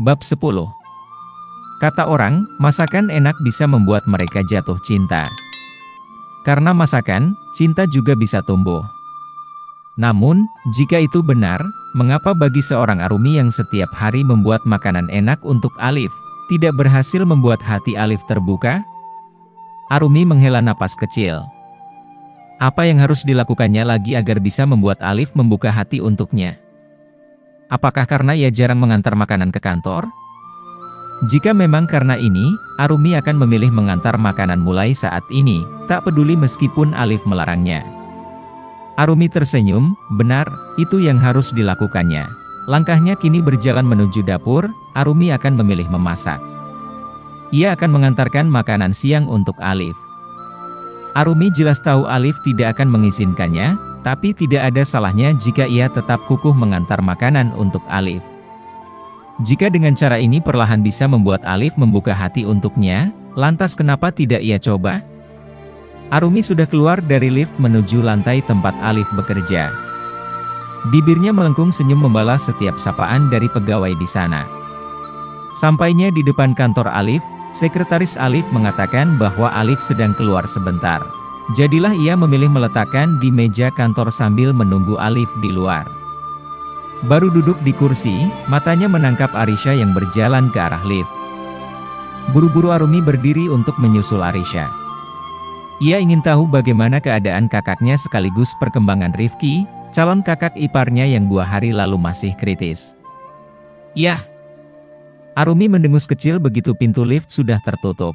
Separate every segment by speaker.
Speaker 1: Bab 10. Kata orang, masakan enak bisa membuat mereka jatuh cinta. Karena masakan, cinta juga bisa tumbuh. Namun, jika itu benar, mengapa bagi seorang Arumi yang setiap hari membuat makanan enak untuk Alif, tidak berhasil membuat hati Alif terbuka? Arumi menghela napas kecil. Apa yang harus dilakukannya lagi agar bisa membuat Alif membuka hati untuknya? Apakah karena ia jarang mengantar makanan ke kantor? Jika memang karena ini, Arumi akan memilih mengantar makanan mulai saat ini, tak peduli meskipun Alif melarangnya. Arumi tersenyum, benar, itu yang harus dilakukannya. Langkahnya kini berjalan menuju dapur, Arumi akan memilih memasak. Ia akan mengantarkan makanan siang untuk Alif. Arumi jelas tahu Alif tidak akan mengizinkannya, tapi tidak ada salahnya jika ia tetap kukuh mengantar makanan untuk Alif. Jika dengan cara ini perlahan bisa membuat Alif membuka hati untuknya, lantas kenapa tidak ia coba? Arumi sudah keluar dari lift menuju lantai tempat Alif bekerja. Bibirnya melengkung senyum membalas setiap sapaan dari pegawai di sana. Sampainya di depan kantor Alif, sekretaris Alif mengatakan bahwa Alif sedang keluar sebentar. Jadilah ia memilih meletakkan di meja kantor sambil menunggu Alif di luar. Baru duduk di kursi, matanya menangkap Arisha yang berjalan ke arah lift. Buru-buru Arumi berdiri untuk menyusul Arisha. Ia ingin tahu bagaimana keadaan kakaknya sekaligus perkembangan Rifki, calon kakak iparnya yang 2 hari lalu masih kritis. Yah! Arumi mendengus kecil begitu pintu lift sudah tertutup.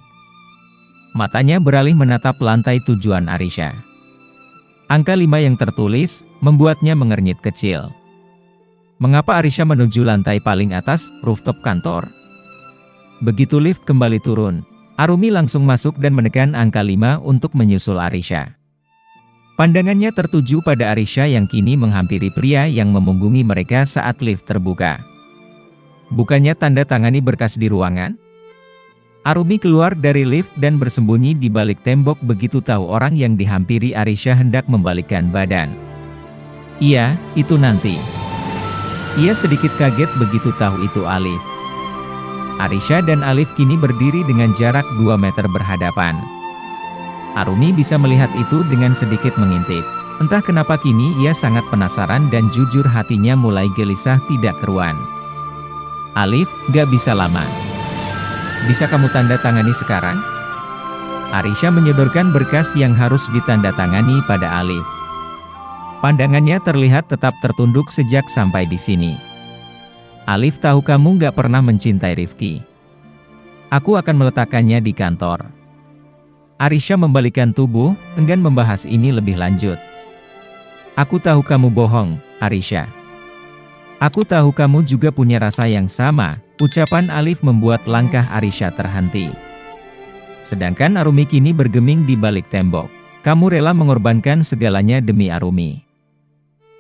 Speaker 1: Matanya beralih menatap lantai tujuan Arisha. Angka 5 yang tertulis, membuatnya mengernyit kecil. Mengapa Arisha menuju lantai paling atas, rooftop kantor? Begitu lift kembali turun, Arumi langsung masuk dan menekan angka 5 untuk menyusul Arisha. Pandangannya tertuju pada Arisha yang kini menghampiri pria yang memunggungi mereka saat lift terbuka. Bukannya tanda tangani berkas di ruangan? Arumi keluar dari lift dan bersembunyi di balik tembok begitu tahu orang yang dihampiri Arisha hendak membalikkan badan. Iya, itu nanti. Ia sedikit kaget begitu tahu itu Alif. Arisha dan Alif kini berdiri dengan jarak 2 meter berhadapan. Arumi bisa melihat itu dengan sedikit mengintip. Entah kenapa kini ia sangat penasaran dan jujur hatinya mulai gelisah tidak keruan. Alif, gak bisa lama. Bisa kamu tanda tangani sekarang? Arisha menyodorkan berkas yang harus ditandatangani pada Alif. Pandangannya terlihat tetap tertunduk sejak sampai di sini. Alif tahu kamu gak pernah mencintai Rifki. Aku akan meletakkannya di kantor. Arisha membalikkan tubuh, enggan membahas ini lebih lanjut. Aku tahu kamu bohong, Arisha. Aku tahu kamu juga punya rasa yang sama. Ucapan Alif membuat langkah Arisha terhenti. Sedangkan Arumi kini bergeming di balik tembok. Kamu rela mengorbankan segalanya demi Arumi.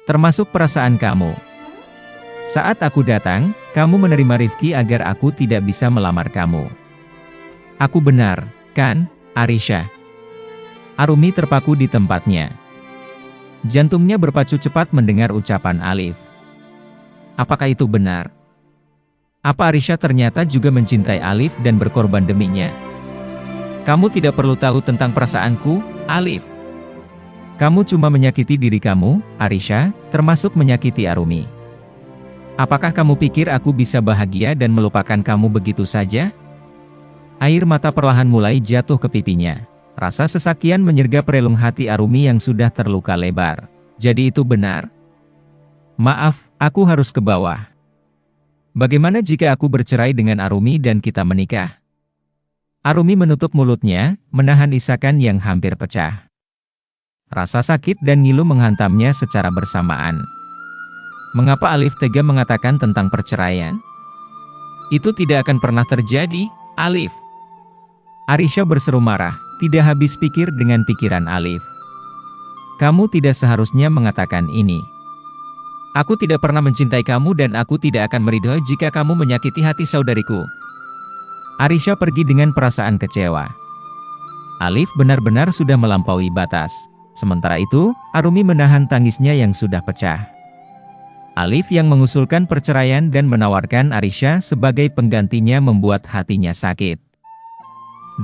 Speaker 1: Termasuk perasaan kamu. Saat aku datang, kamu menerima Rifki agar aku tidak bisa melamar kamu. Aku benar, kan, Arisha? Arumi terpaku di tempatnya. Jantungnya berpacu cepat mendengar ucapan Alif. Apakah itu benar? Apa Arisha ternyata juga mencintai Alif dan berkorban deminya? Kamu tidak perlu tahu tentang perasaanku, Alif. Kamu cuma menyakiti diri kamu, Arisha, termasuk menyakiti Arumi. Apakah kamu pikir aku bisa bahagia dan melupakan kamu begitu saja? Air mata perlahan mulai jatuh ke pipinya. Rasa sesakian menyergap relung hati Arumi yang sudah terluka lebar. Jadi itu benar? Maaf, aku harus ke bawah. Bagaimana jika aku bercerai dengan Arumi dan kita menikah? Arumi menutup mulutnya, menahan isakan yang hampir pecah. Rasa sakit dan ngilu menghantamnya secara bersamaan. Mengapa Alif tega mengatakan tentang perceraian? Itu tidak akan pernah terjadi, Alif. Arisha berseru marah, tidak habis pikir dengan pikiran Alif. Kamu tidak seharusnya mengatakan ini. Aku tidak pernah mencintai kamu dan aku tidak akan meridhoi jika kamu menyakiti hati saudariku. Arisha pergi dengan perasaan kecewa. Alif benar-benar sudah melampaui batas. Sementara itu, Arumi menahan tangisnya yang sudah pecah. Alif yang mengusulkan perceraian dan menawarkan Arisha sebagai penggantinya membuat hatinya sakit.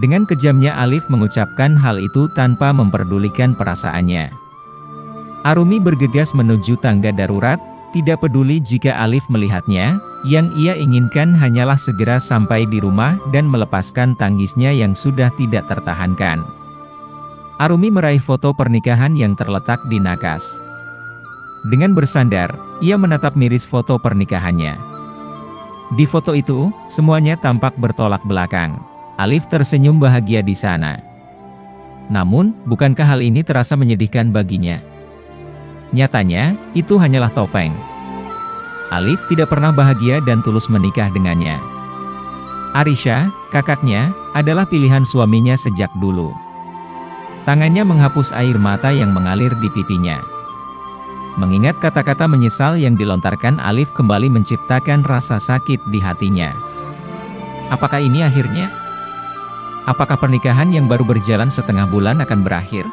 Speaker 1: Dengan kejamnya Alif mengucapkan hal itu tanpa memperdulikan perasaannya. Arumi bergegas menuju tangga darurat, tidak peduli jika Alif melihatnya, yang ia inginkan hanyalah segera sampai di rumah dan melepaskan tangisnya yang sudah tidak tertahankan. Arumi meraih foto pernikahan yang terletak di nakas. Dengan bersandar, ia menatap miris foto pernikahannya. Di foto itu, semuanya tampak bertolak belakang. Alif tersenyum bahagia di sana. Namun, bukankah hal ini terasa menyedihkan baginya? Nyatanya, itu hanyalah topeng. Alif tidak pernah bahagia dan tulus menikah dengannya. Arisha, kakaknya, adalah pilihan suaminya sejak dulu. Tangannya menghapus air mata yang mengalir di pipinya. Mengingat kata-kata menyesal yang dilontarkan, Alif kembali menciptakan rasa sakit di hatinya. Apakah ini akhirnya? Apakah pernikahan yang baru berjalan setengah bulan akan berakhir?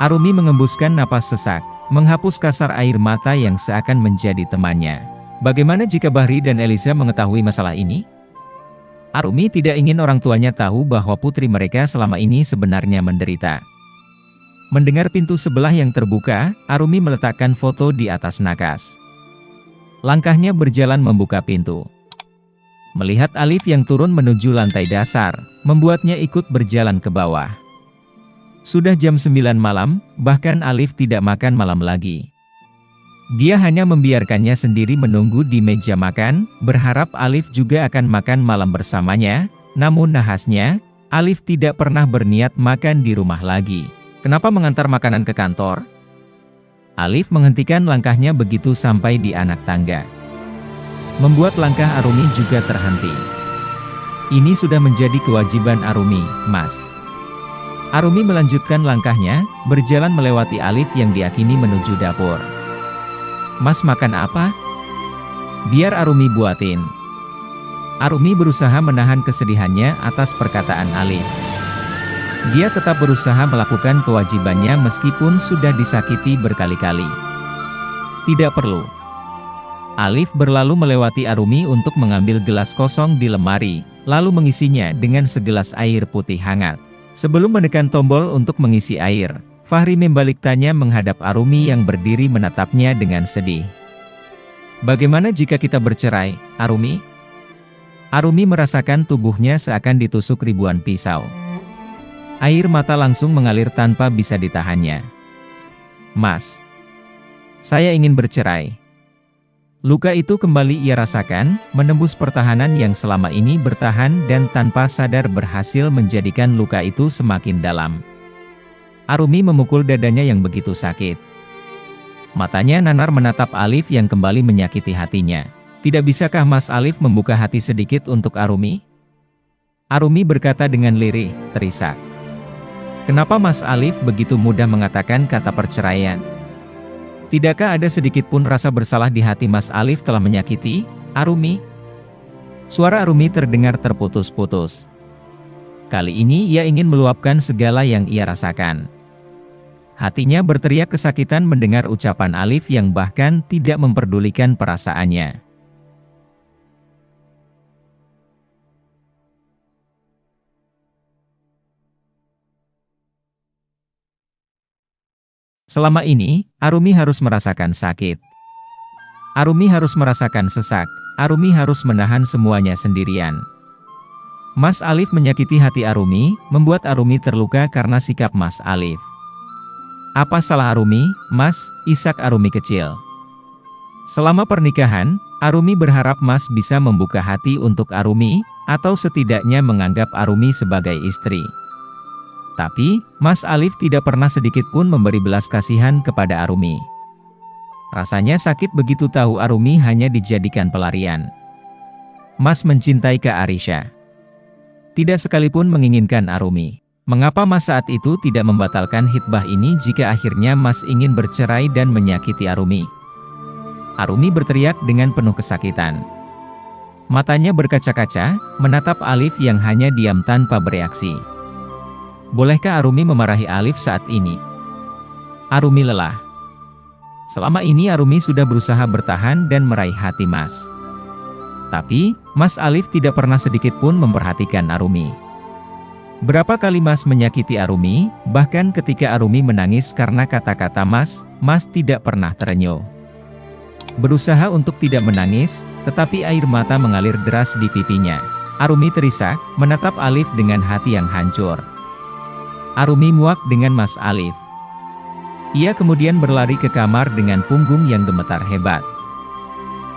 Speaker 1: Arumi mengembuskan napas sesak, menghapus kasar air mata yang seakan menjadi temannya. Bagaimana jika Bahri dan Eliza mengetahui masalah ini? Arumi tidak ingin orang tuanya tahu bahwa putri mereka selama ini sebenarnya menderita. Mendengar pintu sebelah yang terbuka, Arumi meletakkan foto di atas nakas. Langkahnya berjalan membuka pintu. Melihat Alif yang turun menuju lantai dasar, membuatnya ikut berjalan ke bawah. Sudah jam 9 malam, bahkan Alif tidak makan malam lagi. Dia hanya membiarkannya sendiri menunggu di meja makan, berharap Alif juga akan makan malam bersamanya, namun nahasnya, Alif tidak pernah berniat makan di rumah lagi. Kenapa mengantar makanan ke kantor? Alif menghentikan langkahnya begitu sampai di anak tangga. Membuat langkah Arumi juga terhenti. Ini sudah menjadi kewajiban Arumi, Mas. Arumi melanjutkan langkahnya, berjalan melewati Alif yang diakini menuju dapur. Mas makan apa? Biar Arumi buatin. Arumi berusaha menahan kesedihannya atas perkataan Alif. Dia tetap berusaha melakukan kewajibannya meskipun sudah disakiti berkali-kali. Tidak perlu. Alif berlalu melewati Arumi untuk mengambil gelas kosong di lemari, lalu mengisinya dengan segelas air putih hangat. Sebelum menekan tombol untuk mengisi air, Fahri membalik tanya menghadap Arumi yang berdiri menatapnya dengan sedih. Bagaimana jika kita bercerai, Arumi? Arumi merasakan tubuhnya seakan ditusuk ribuan pisau. Air mata langsung mengalir tanpa bisa ditahannya. Mas, saya ingin bercerai. Luka itu kembali ia rasakan, menembus pertahanan yang selama ini bertahan dan tanpa sadar berhasil menjadikan luka itu semakin dalam. Arumi memukul dadanya yang begitu sakit. Matanya nanar menatap Alif yang kembali menyakiti hatinya. Tidak bisakah Mas Alif membuka hati sedikit untuk Arumi? Arumi berkata dengan lirih, terisak. Kenapa Mas Alif begitu mudah mengatakan kata perceraian? Tidakkah ada sedikit pun rasa bersalah di hati Mas Alif telah menyakiti Arumi? Suara Arumi terdengar terputus-putus. Kali ini ia ingin meluapkan segala yang ia rasakan. Hatinya berteriak kesakitan mendengar ucapan Alif yang bahkan tidak memperdulikan perasaannya. Selama ini, Arumi harus merasakan sakit. Arumi harus merasakan sesak. Arumi harus menahan semuanya sendirian. Mas Alif menyakiti hati Arumi, membuat Arumi terluka karena sikap Mas Alif. Apa salah Arumi, Mas? Isak Arumi kecil. Selama pernikahan, Arumi berharap Mas bisa membuka hati untuk Arumi, atau setidaknya menganggap Arumi sebagai istri. Tapi, Mas Alif tidak pernah sedikit pun memberi belas kasihan kepada Arumi. Rasanya sakit begitu tahu Arumi hanya dijadikan pelarian. Mas mencintai Kak Arisha. Tidak sekalipun menginginkan Arumi. Mengapa Mas saat itu tidak membatalkan hitbah ini jika akhirnya Mas ingin bercerai dan menyakiti Arumi? Arumi berteriak dengan penuh kesakitan. Matanya berkaca-kaca, menatap Alif yang hanya diam tanpa bereaksi. Bolehkah Arumi memarahi Alif saat ini? Arumi lelah. Selama ini Arumi sudah berusaha bertahan dan meraih hati Mas. Tapi, Mas Alif tidak pernah sedikit pun memperhatikan Arumi. Berapa kali Mas menyakiti Arumi, bahkan ketika Arumi menangis karena kata-kata Mas tidak pernah terenyuh. Berusaha untuk tidak menangis, tetapi air mata mengalir deras di pipinya. Arumi terisak, menatap Alif dengan hati yang hancur. Arumi muak dengan Mas Alif. Ia kemudian berlari ke kamar dengan punggung yang gemetar hebat.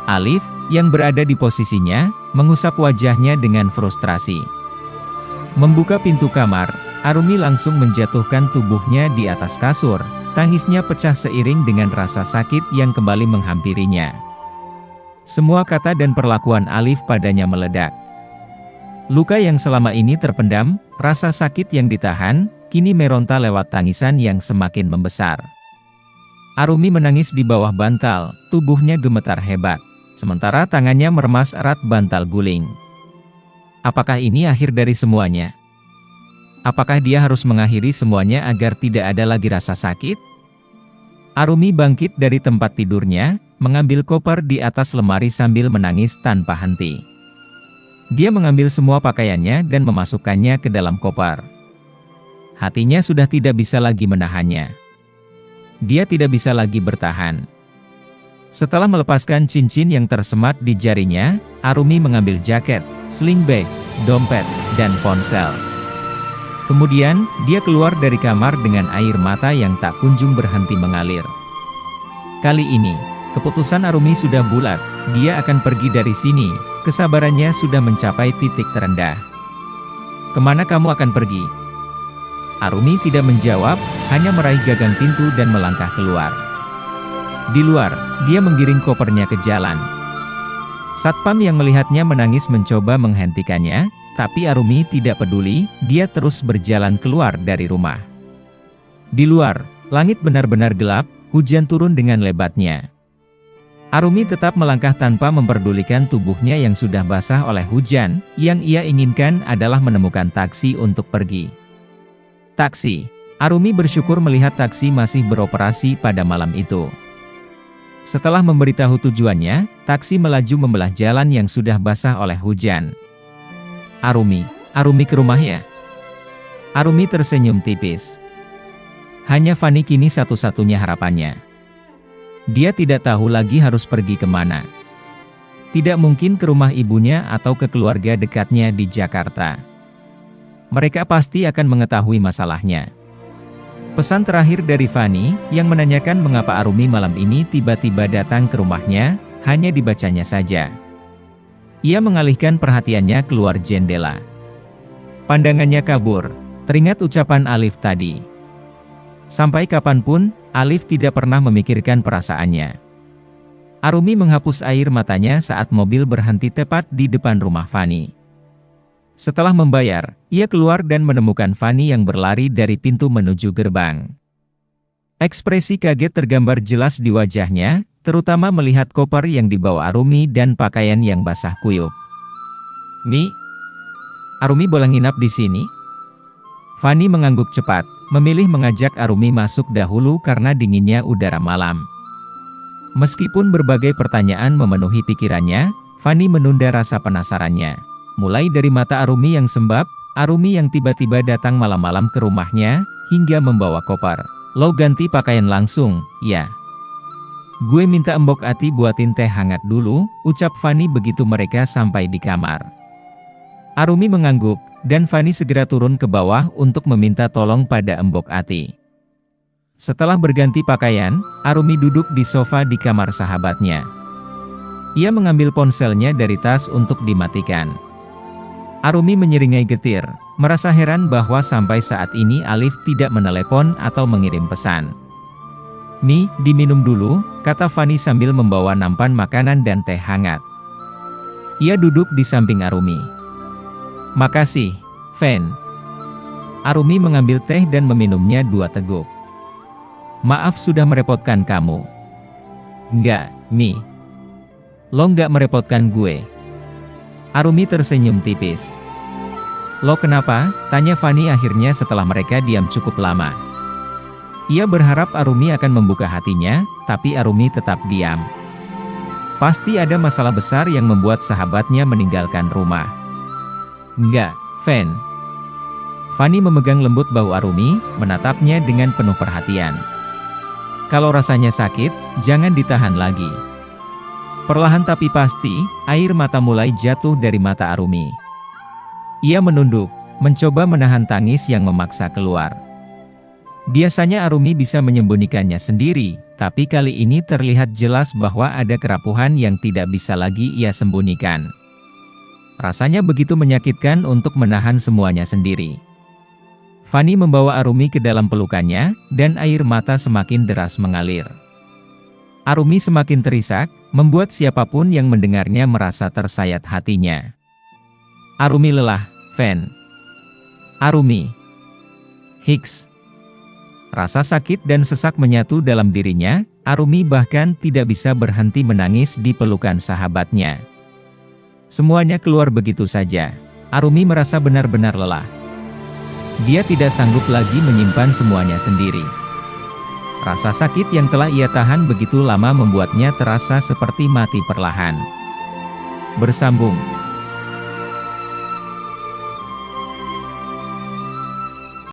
Speaker 1: Alif, yang berada di posisinya, mengusap wajahnya dengan frustrasi. Membuka pintu kamar, Arumi langsung menjatuhkan tubuhnya di atas kasur. Tangisnya pecah seiring dengan rasa sakit yang kembali menghampirinya. Semua kata dan perlakuan Alif padanya meledak. Luka yang selama ini terpendam, rasa sakit yang ditahan, kini meronta lewat tangisan yang semakin membesar. Arumi menangis di bawah bantal, tubuhnya gemetar hebat. Sementara tangannya meremas erat bantal guling. Apakah ini akhir dari semuanya? Apakah dia harus mengakhiri semuanya agar tidak ada lagi rasa sakit? Arumi bangkit dari tempat tidurnya, mengambil koper di atas lemari sambil menangis tanpa henti. Dia mengambil semua pakaiannya dan memasukkannya ke dalam koper. Hatinya sudah tidak bisa lagi menahannya. Dia tidak bisa lagi bertahan. Setelah melepaskan cincin yang tersemat di jarinya, Arumi mengambil jaket, sling bag, dompet, dan ponsel. Kemudian, dia keluar dari kamar dengan air mata yang tak kunjung berhenti mengalir. Kali ini, keputusan Arumi sudah bulat, dia akan pergi dari sini, kesabarannya sudah mencapai titik terendah. Kemana kamu akan pergi? Arumi tidak menjawab, hanya meraih gagang pintu dan melangkah keluar. Di luar, dia menggiring kopernya ke jalan. Satpam yang melihatnya menangis mencoba menghentikannya, tapi Arumi tidak peduli, dia terus berjalan keluar dari rumah. Di luar, langit benar-benar gelap, hujan turun dengan lebatnya. Arumi tetap melangkah tanpa memperdulikan tubuhnya yang sudah basah oleh hujan, yang ia inginkan adalah menemukan taksi untuk pergi. Taksi. Arumi bersyukur melihat taksi masih beroperasi pada malam itu. Setelah memberitahu tujuannya, taksi melaju membelah jalan yang sudah basah oleh hujan. Arumi ke rumahnya. Arumi tersenyum tipis. Hanya Fani kini satu-satunya harapannya. Dia tidak tahu lagi harus pergi kemana. Tidak mungkin ke rumah ibunya atau ke keluarga dekatnya di Jakarta. Mereka pasti akan mengetahui masalahnya. Pesan terakhir dari Fani, yang menanyakan mengapa Arumi malam ini tiba-tiba datang ke rumahnya, hanya dibacanya saja. Ia mengalihkan perhatiannya keluar jendela. Pandangannya kabur, teringat ucapan Alif tadi. Sampai kapanpun, Alif tidak pernah memikirkan perasaannya. Arumi menghapus air matanya saat mobil berhenti tepat di depan rumah Fani. Setelah membayar, ia keluar dan menemukan Fani yang berlari dari pintu menuju gerbang. Ekspresi kaget tergambar jelas di wajahnya, terutama melihat koper yang dibawa Arumi dan pakaian yang basah kuyup. "Mi, Arumi boleh nginap di sini?" Fani mengangguk cepat, memilih mengajak Arumi masuk dahulu karena dinginnya udara malam. Meskipun berbagai pertanyaan memenuhi pikirannya, Fani menunda rasa penasarannya. Mulai dari mata Arumi yang sembab, Arumi yang tiba-tiba datang malam-malam ke rumahnya, hingga membawa koper. "Lo ganti pakaian langsung, ya? Gue minta Mbok Ati buatin teh hangat dulu," ucap Fani begitu mereka sampai di kamar. Arumi mengangguk, dan Fani segera turun ke bawah untuk meminta tolong pada Mbok Ati. Setelah berganti pakaian, Arumi duduk di sofa di kamar sahabatnya. Ia mengambil ponselnya dari tas untuk dimatikan. Arumi menyeringai getir, merasa heran bahwa sampai saat ini Alif tidak menelepon atau mengirim pesan. "Mi, diminum dulu," kata Fani sambil membawa nampan makanan dan teh hangat. Ia duduk di samping Arumi. "Makasih, Fen." Arumi mengambil teh dan meminumnya 2 teguk. "Maaf sudah merepotkan kamu." "Enggak, Mi. Lo nggak merepotkan gue." Arumi tersenyum tipis. "Lo kenapa?" tanya Fani akhirnya setelah mereka diam cukup lama. Ia berharap Arumi akan membuka hatinya, tapi Arumi tetap diam. Pasti ada masalah besar yang membuat sahabatnya meninggalkan rumah. Enggak, Fan. Fanny memegang lembut bahu Arumi, menatapnya dengan penuh perhatian. Kalau rasanya sakit, jangan ditahan lagi. Perlahan tapi pasti, air mata mulai jatuh dari mata Arumi. Ia menunduk, mencoba menahan tangis yang memaksa keluar. Biasanya Arumi bisa menyembunyikannya sendiri, tapi kali ini terlihat jelas bahwa ada kerapuhan yang tidak bisa lagi ia sembunyikan. Rasanya begitu menyakitkan untuk menahan semuanya sendiri. Fanny membawa Arumi ke dalam pelukannya, dan air mata semakin deras mengalir. Arumi semakin terisak, membuat siapapun yang mendengarnya merasa tersayat hatinya. Arumi lelah, Fan. Arumi. Hiks. Rasa sakit dan sesak menyatu dalam dirinya, Arumi bahkan tidak bisa berhenti menangis di pelukan sahabatnya. Semuanya keluar begitu saja. Arumi merasa benar-benar lelah. Dia tidak sanggup lagi menyimpan semuanya sendiri. Rasa sakit yang telah ia tahan begitu lama membuatnya terasa seperti mati perlahan. Bersambung.